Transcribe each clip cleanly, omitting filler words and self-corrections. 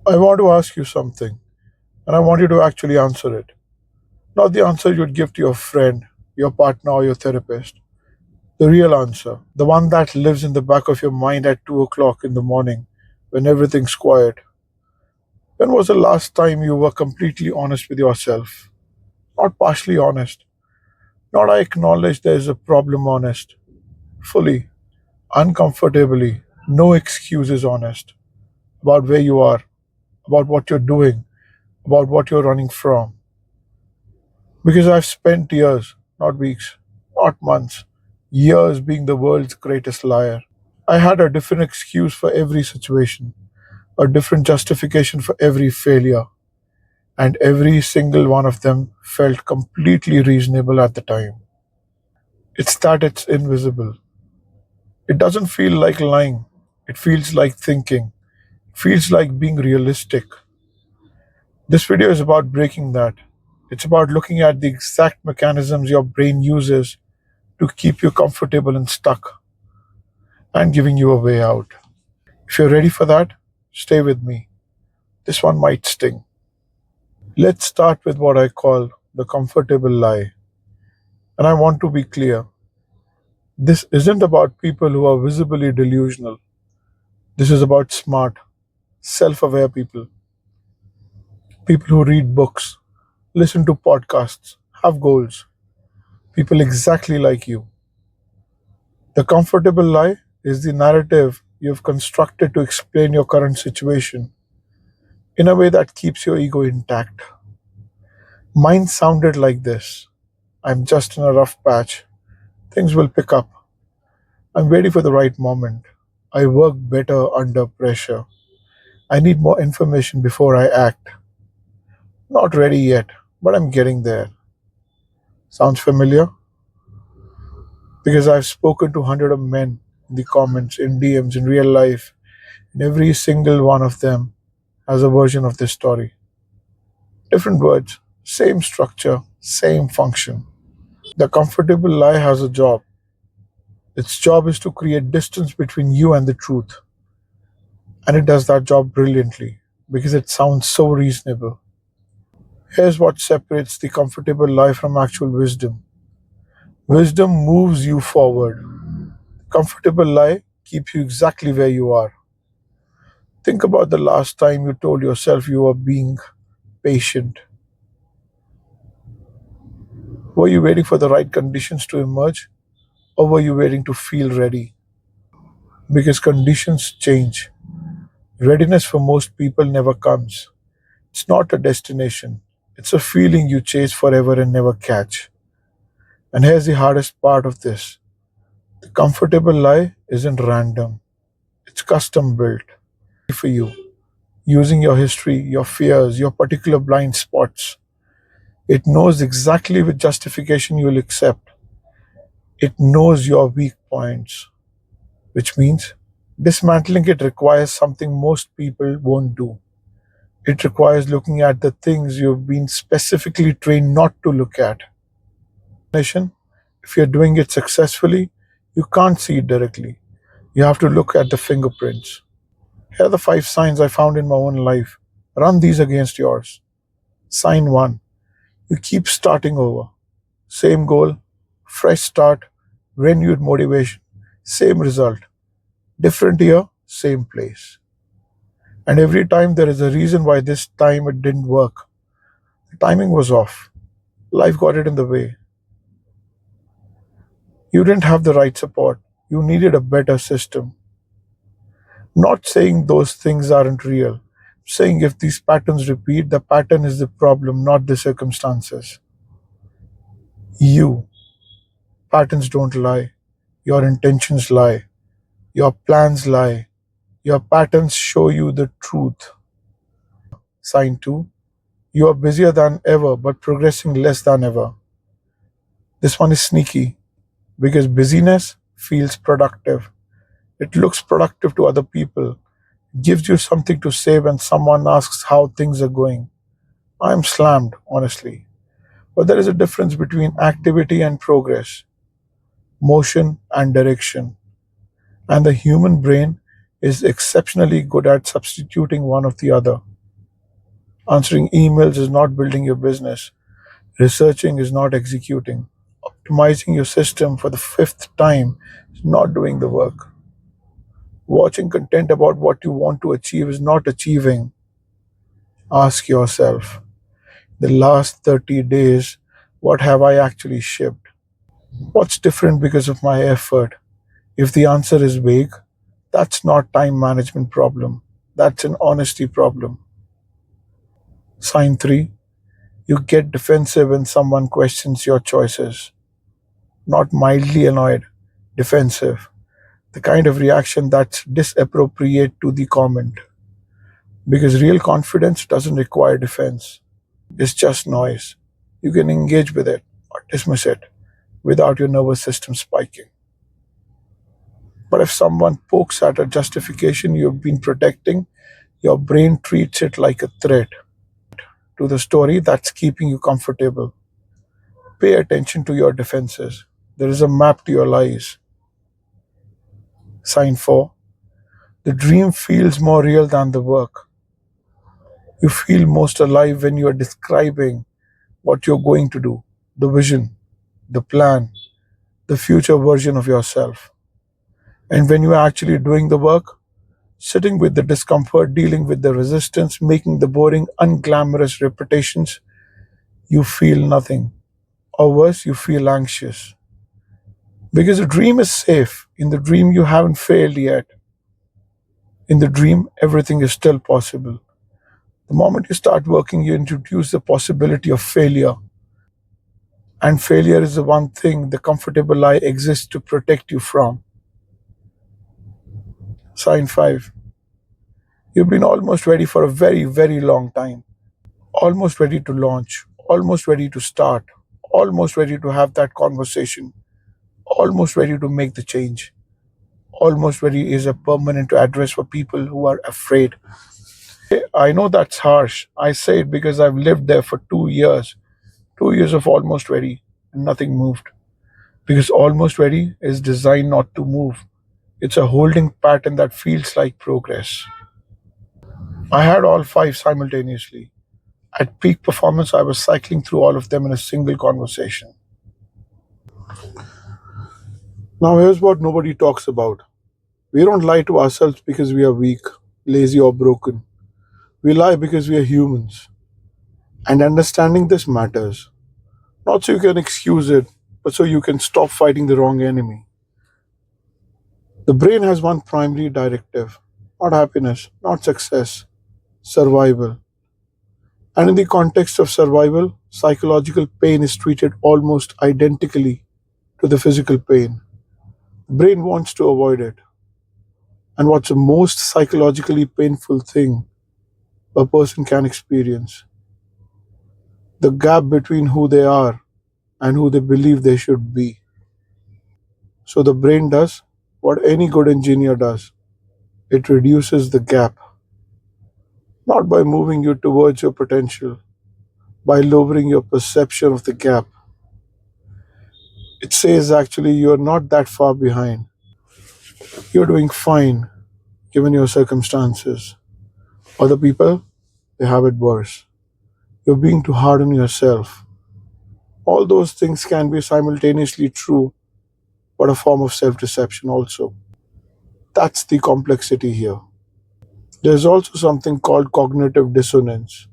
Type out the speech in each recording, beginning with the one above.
I want to ask you something, and I want you to actually answer it. Not the answer you'd give to your friend, your partner, or your therapist. The real answer, the one that lives in the back of your mind at 2 o'clock in the morning when everything's quiet. When was the last time you were completely honest with yourself? Not partially honest, not I acknowledge there is a problem honest. Fully, uncomfortably, no excuses honest about where you are, about what you're doing, about what you're running from. Because I've spent years, not weeks, not months, years being the world's greatest liar. I had a different excuse for every situation, a different justification for every failure, and every single one of them felt completely reasonable at the time. It's that it's invisible. It doesn't feel like lying, it feels like thinking, it feels like being realistic. This video is about breaking that. It's about looking at the exact mechanisms your brain uses to keep you comfortable and stuck and giving you a way out. If you're ready for that, stay with me. This one might sting. Let's start with what I call the comfortable lie. And I want to be clear, this isn't about people who are visibly delusional. This is about smart, self aware people, people who read books, listen to podcasts, have goals, people exactly like you. The comfortable lie is the narrative you've constructed to explain your current situation in a way that keeps your ego intact. Mine sounded like this: I'm just in a rough patch. Things will pick up. I'm waiting for the right moment. I work better under pressure. I need more information before I act. Not ready yet, but I'm getting there. Sounds familiar? Because I've spoken to hundreds of men in the comments, in DMs, in real life, and every single one of them has a version of this story. Different words, same structure, same function. The comfortable lie has a job. Its job is to create distance between you and the truth. And it does that job brilliantly because it sounds so reasonable. Here's what separates the comfortable lie from actual wisdom. Wisdom moves you forward. Comfortable lie keeps you exactly where you are. Think about the last time you told yourself you were being patient. Were you waiting for the right conditions to emerge, or were you waiting to feel ready? Because conditions change. Readiness for most people never comes. It's not a destination, it's a feeling you chase forever and never catch. And here's the hardest part of this: the comfortable lie isn't random, it's custom built for you, using your history, your fears, your particular blind spots. It knows exactly which justification you'll accept. It knows your weak points, which means dismantling it requires something most people won't do. It requires looking at the things you've been specifically trained not to look at. If you're doing it successfully, you can't see it directly. You have to look at the fingerprints. Here are the 5 signs I found in my own life. Run these against yours. Sign 1: you keep starting over. Same goal, fresh start, renewed motivation, same result. Different year, same place. And every time there is a reason why this time it didn't work. The timing was off. Life got it in the way. You didn't have the right support. You needed a better system. Not saying those things aren't real. Saying if these patterns repeat, the pattern is the problem, not the circumstances. You. Patterns don't lie. Your intentions lie. Your plans lie. Your patterns show you the truth. Sign 2: you are busier than ever but progressing less than ever. This one is sneaky because busyness feels productive. It looks productive to other people, gives you something to say when someone asks how things are going. I'm slammed, honestly. But there is a difference between activity and progress, motion and direction. And the human brain is exceptionally good at substituting one of the other. Answering emails is not building your business. Researching is not executing. Optimizing your system for the fifth time is not doing the work. Watching content about what you want to achieve is not achieving. Ask yourself, the last 30 days, what have I actually shipped? What's different because of my effort? If the answer is vague, that's not time management problem. That's an honesty problem. Sign 3. You get defensive when someone questions your choices. Not mildly annoyed, defensive. The kind of reaction that's disappropriate to the comment. Because real confidence doesn't require defense. It's just noise. You can engage with it or dismiss it without your nervous system spiking. But if someone pokes at a justification you've been protecting, your brain treats it like a threat to the story that's keeping you comfortable. Pay attention to your defenses. There is a map to your lies. Sign 4. The dream feels more real than the work. You feel most alive when you are describing what you're going to do, the vision, the plan, the future version of yourself. And when you are actually doing the work, sitting with the discomfort, dealing with the resistance, making the boring, unglamorous repetitions, you feel nothing. Or worse, you feel anxious. Because the dream is safe. In the dream, you haven't failed yet. In the dream, everything is still possible. The moment you start working, you introduce the possibility of failure. And failure is the one thing the comfortable lie exists to protect you from. Sign 5. You've been almost ready for a very, very long time. Almost ready to launch. Almost ready to start. Almost ready to have that conversation. Almost ready to make the change. Almost ready is a permanent address for people who are afraid. I know that's harsh. I say it because I've lived there for 2 years. 2 years of almost ready, and nothing moved. Because almost ready is designed not to move. It's a holding pattern that feels like progress. I had all five simultaneously. At peak performance, I was cycling through all of them in a single conversation. Now, here's what nobody talks about. We don't lie to ourselves because we are weak, lazy, or broken. We lie because we are humans. And understanding this matters. Not so you can excuse it, but so you can stop fighting the wrong enemy. The brain has one primary directive: not happiness, not success, survival. And in the context of survival, psychological pain is treated almost identically to the physical pain. The brain wants to avoid it. And what's the most psychologically painful thing a person can experience? The gap between who they are and who they believe they should be. So the brain does what any good engineer does: it reduces the gap, not by moving you towards your potential, by lowering your perception of the gap. It says actually you're not that far behind. You're doing fine given your circumstances. Other people, they have it worse. You're being too hard on yourself. All those things can be simultaneously true, but a form of self deception also. That's the complexity here. There's also something called cognitive dissonance,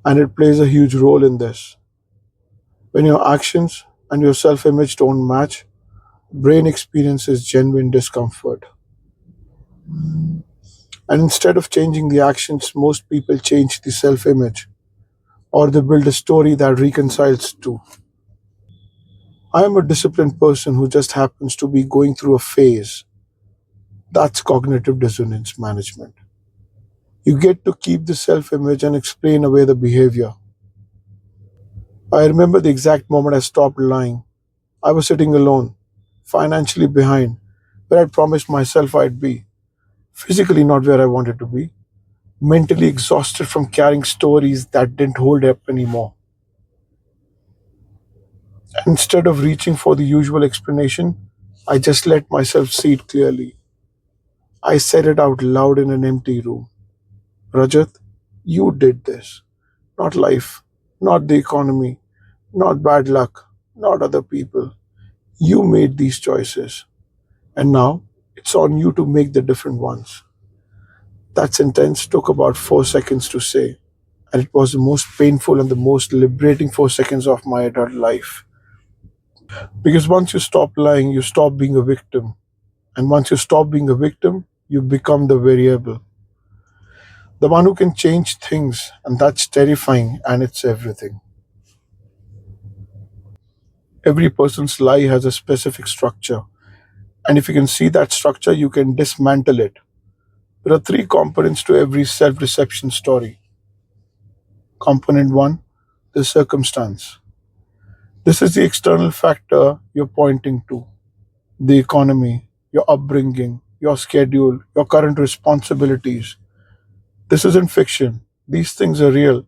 and it plays a huge role in this. When your actions and your self image don't match, brain experiences genuine discomfort. And instead of changing the actions, most people change the self image, or they build a story that reconciles to. I am a disciplined person who just happens to be going through a phase. That's cognitive dissonance management. You get to keep the self image and explain away the behavior. I remember the exact moment I stopped lying. I was sitting alone, financially behind, where I'd promised myself I'd be, physically not where I wanted to be, mentally exhausted from carrying stories that didn't hold up anymore. Instead of reaching for the usual explanation, I just let myself see it clearly. I said it out loud in an empty room. Rajat, You did this. Not life, not the economy, not bad luck, not other people. You made these choices. And now it's on you to make the different ones. That sentence took about 4 seconds to say, and it was the most painful and the most liberating 4 seconds of my adult life. Because once you stop lying, you stop being a victim. And once you stop being a victim, you become the variable, the one who can change things, and that's terrifying and it's everything. Every person's lie has a specific structure, and if you can see that structure, you can dismantle it. There are three components to every self deception story. Component one, the circumstance. This is the external factor you're pointing to: the economy, your upbringing, your schedule, your current responsibilities. This isn't fiction. These things are real,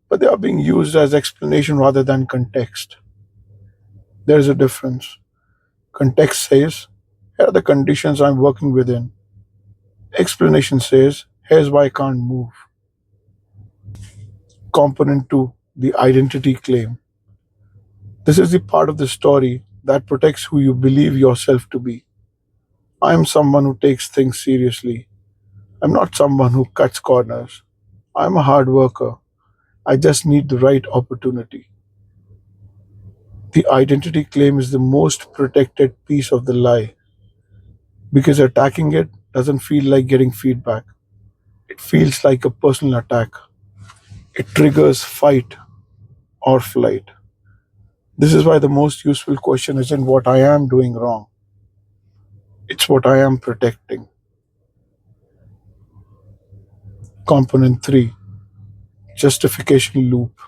but they are being used as explanation rather than context. There's a difference. Context says, here are the conditions I'm working within. Explanation says, here's why I can't move. Component 2, the identity claim. This is the part of the story that protects who you believe yourself to be. I am someone who takes things seriously. I'm not someone who cuts corners. I'm a hard worker. I just need the right opportunity. The identity claim is the most protected piece of the lie because attacking it doesn't feel like getting feedback. It feels like a personal attack. It triggers fight or flight. This is why the most useful question isn't what I am doing wrong, it's what I am protecting. Component 3, justification loop.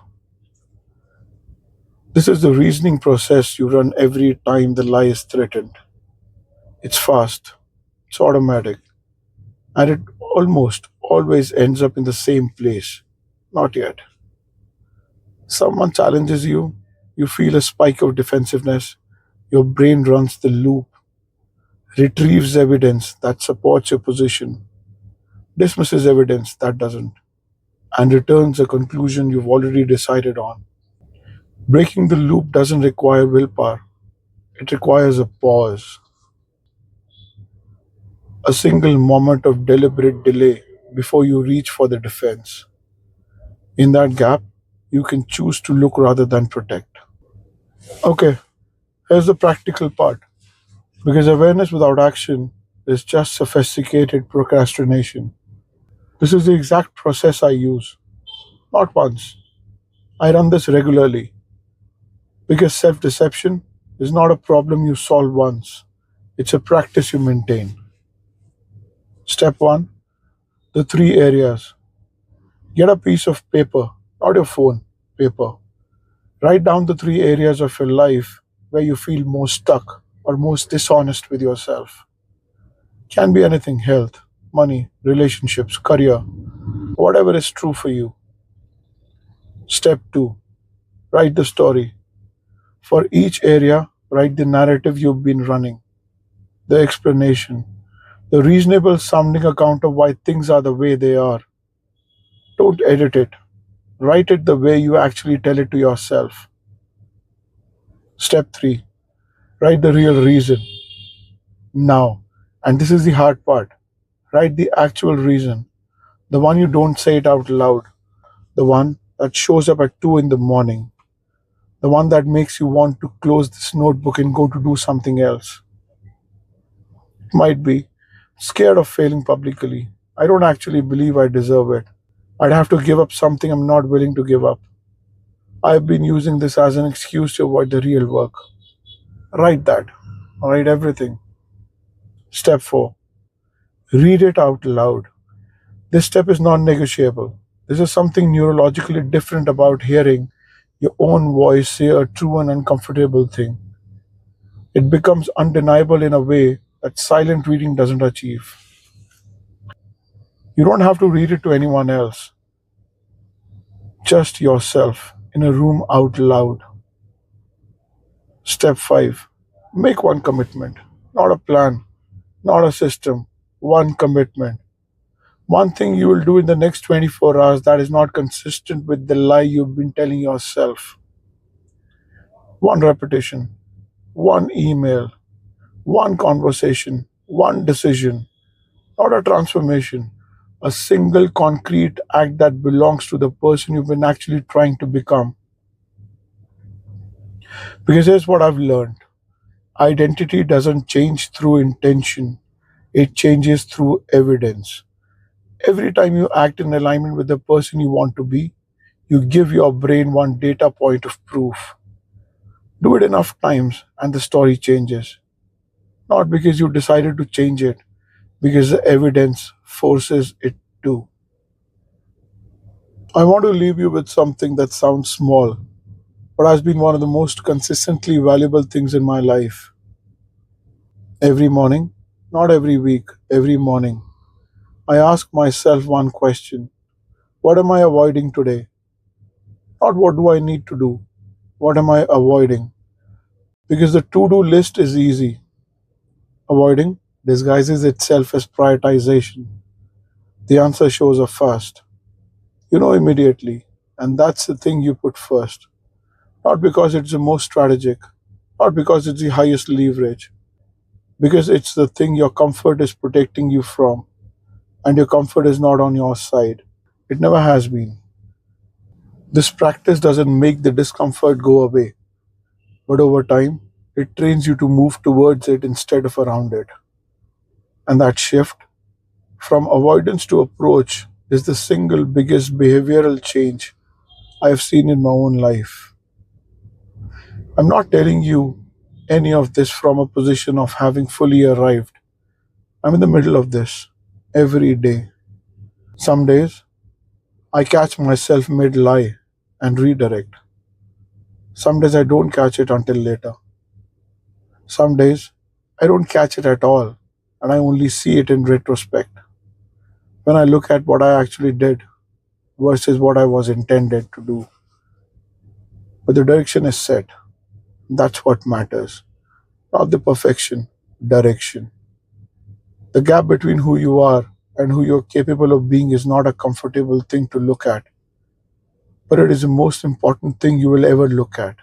This is the reasoning process you run every time the lie is threatened. It's fast, it's automatic, and it almost always ends up in the same place. Not yet. Someone challenges you, you feel a spike of defensiveness, your brain runs the loop, retrieves evidence that supports your position, dismisses evidence that doesn't, and returns a conclusion you've already decided on. Breaking the loop doesn't require willpower, it requires a pause, a single moment of deliberate delay before you reach for the defense. In that gap, you can choose to look rather than protect. Okay, here's the practical part. Because awareness without action is just sophisticated procrastination. This is the exact process I use. Not once. I run this regularly. Because self deception is not a problem you solve once, it's a practice you maintain. Step 1, the three areas. Get a piece of paper, not your phone, paper. Write down the three areas of your life where you feel most stuck or most dishonest with yourself. Can be anything: health, money, relationships, career, whatever is true for you. Step 2, write the story. For each area, write the narrative you've been running, the explanation, the reasonable sounding account of why things are the way they are. Don't edit it. Write it the way you actually tell it to yourself. Step 3, write the real reason. Now, and this is the hard part, write the actual reason, the one you don't say it out loud, the one that shows up at 2 in the morning, the one that makes you want to close this notebook and go to do something else. It might be scared of failing publicly. I don't actually believe I deserve it. I'd have to give up something I'm not willing to give up. I've been using this as an excuse to avoid the real work. Write that. Write everything. Step 4, read it out loud. This step is non negotiable. This is something neurologically different about hearing your own voice say a true and uncomfortable thing. It becomes undeniable in a way that silent reading doesn't achieve. You don't have to read it to anyone else, just yourself in a room out loud. Step 5, make one commitment, not a plan, not a system, one commitment. One thing you will do in the next 24 hours that is not consistent with the lie you've been telling yourself. One repetition, one email, one conversation, one decision, not a transformation, a single concrete act that belongs to the person you've been actually trying to become. Because here's what I've learned: identity doesn't change through intention, it changes through evidence. Every time you act in alignment with the person you want to be, you give your brain one data point of proof. Do it enough times and the story changes. Not because you decided to change it, because the evidence forces it to. I want to leave you with something that sounds small, but has been one of the most consistently valuable things in my life. Every morning, not every week, every morning, I ask myself one question: what am I avoiding today? Not what do I need to do, what am I avoiding? Because the to do list is easy. Avoiding disguises itself as prioritization. The answer shows up first. You know immediately, and that's the thing you put first. Not because it's the most strategic, not because it's the highest leverage, because it's the thing your comfort is protecting you from, and your comfort is not on your side. It never has been. This practice doesn't make the discomfort go away, but over time, it trains you to move towards it instead of around it. And that shift from avoidance to approach is the single biggest behavioral change I have seen in my own life. I'm not telling you any of this from a position of having fully arrived. I'm in the middle of this every day. Some days I catch myself mid lie and redirect. Some days I don't catch it until later. Some days I don't catch it at all and I only see it in retrospect. When I look at what I actually did versus what I was intended to do. But the direction is set. That's what matters. Not the perfection, direction. The gap between who you are and who you're capable of being is not a comfortable thing to look at, but it is the most important thing you will ever look at.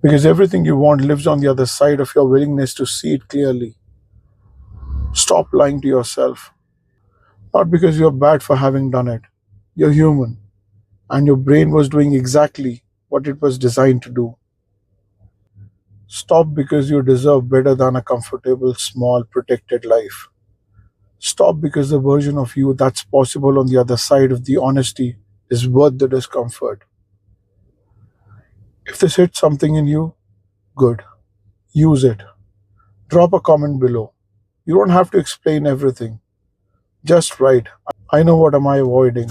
Because everything you want lives on the other side of your willingness to see it clearly. Stop lying to yourself. Not because you're bad for having done it. You're human, and your brain was doing exactly what it was designed to do. Stop because you deserve better than a comfortable, small, protected life. Stop because the version of you that's possible on the other side of the honesty is worth the discomfort. If this hits something in you, good. Use it. Drop a comment below. You don't have to explain everything. Just write. I know what am I avoiding.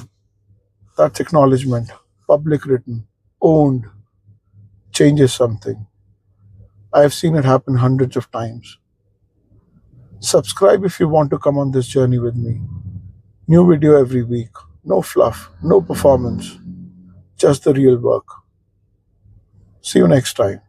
That's acknowledgement. Public written. Owned. Changes something. I have seen it happen hundreds of times. Subscribe if you want to come on this journey with me. New video every week. No fluff. No performance. Just the real work. See you next time.